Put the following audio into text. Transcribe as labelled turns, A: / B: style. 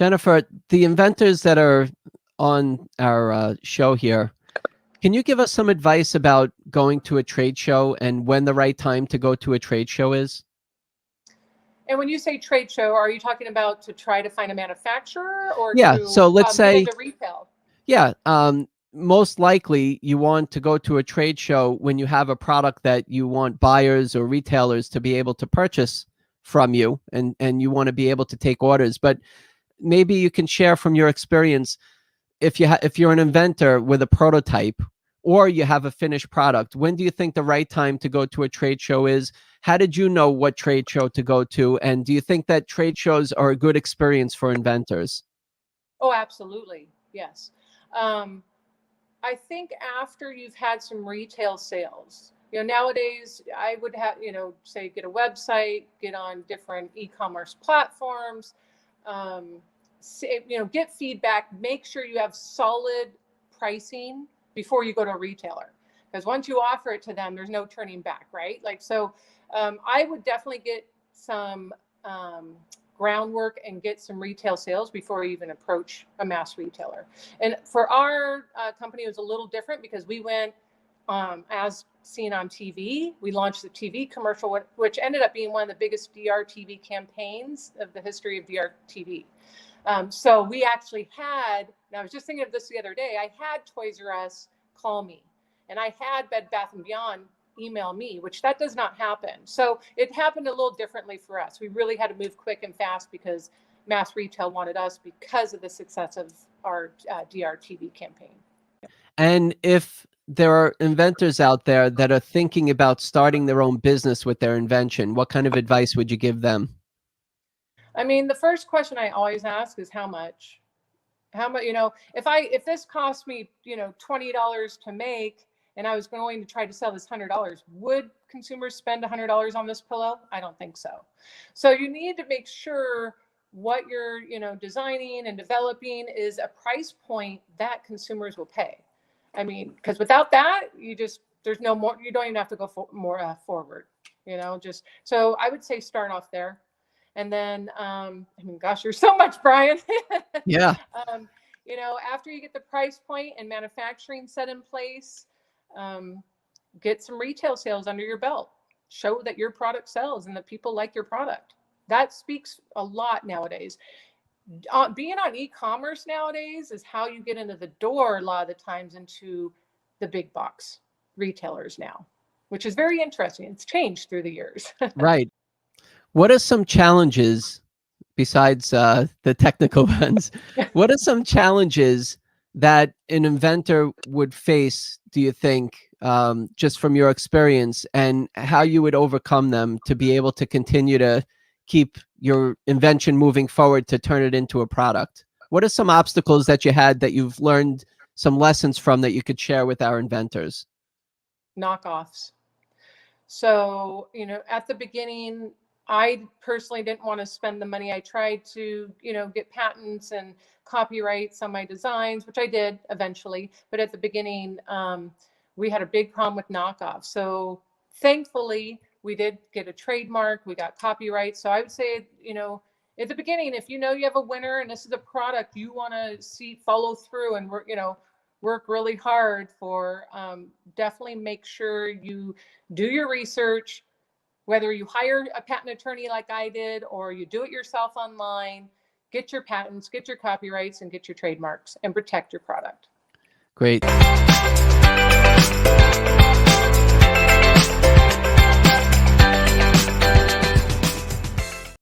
A: Jennifer, the inventors that are on our show here, can you give us some advice about going to a trade show and when the right time to go to a trade show is?
B: And when you say trade show, are you talking about to try to find a manufacturer or
A: Yeah,
B: to
A: so let's
B: get
A: say,
B: into retail?
A: yeah, most likely you want to go to a trade show when you have a product that you want buyers or retailers to be able to purchase from you, and you want to be able to take orders. But maybe you can share from your experience, if you're an inventor with a prototype or you have a finished product, when do you think the right time to go to a trade show is? How did you know what trade show to go to? And do you think that trade shows are a good experience for inventors?
B: Oh, absolutely. Yes. I think after you've had some retail sales, nowadays I would have, say get a website, get on different e-commerce platforms, get feedback, make sure you have solid pricing before you go to a retailer. Because once you offer it to them, there's no turning back, right? I would definitely get some groundwork and get some retail sales before you even approach a mass retailer. And for our company, it was a little different because we went as seen on TV. We launched the TV commercial, which ended up being one of the biggest DRTV campaigns of the history of DRTV. So we actually had, and I was just thinking of this the other day, I had Toys R Us call me, and I had Bed Bath & Beyond email me, which that does not happen. So it happened a little differently for us. We really had to move quick and fast because mass retail wanted us because of the success of our DRTV campaign.
A: And if there are inventors out there that are thinking about starting their own business with their invention, what kind of advice would you give them?
B: I mean, the first question I always ask is how much? How much, if this cost me, $20 to make, and I was going to try to sell this $100, would consumers spend $100 on this pillow? I don't think so. So you need to make sure what you're, designing and developing is a price point that consumers will pay. I mean, because without that, there's no more, you don't even have to go more forward, so I would say start off there. And then, gosh, there's so much, Brian.
A: Yeah.
B: After you get the price point and manufacturing set in place, get some retail sales under your belt. Show that your product sells and that people like your product. That speaks a lot nowadays. Being on e-commerce nowadays is how you get into the door a lot of the times into the big box retailers now, which is very interesting. It's changed through the years.
A: Right. What are some challenges besides the technical ones? What are some challenges that an inventor would face, do you think, just from your experience, and how you would overcome them to be able to continue to keep your invention moving forward to turn it into a product? What are some obstacles that you had that you've learned some lessons from that you could share with our inventors?
B: Knockoffs. So, at the beginning, I personally didn't want to spend the money. I tried to, get patents and copyrights on my designs, which I did eventually. But at the beginning, we had a big problem with knockoffs. So thankfully, we did get a trademark. We got copyright. So I would say, at the beginning, if you have a winner and this is a product you want to follow through and work really hard for, definitely make sure you do your research. Whether you hire a patent attorney like I did, or you do it yourself online, get your patents, get your copyrights, and get your trademarks, and protect your product.
A: Great.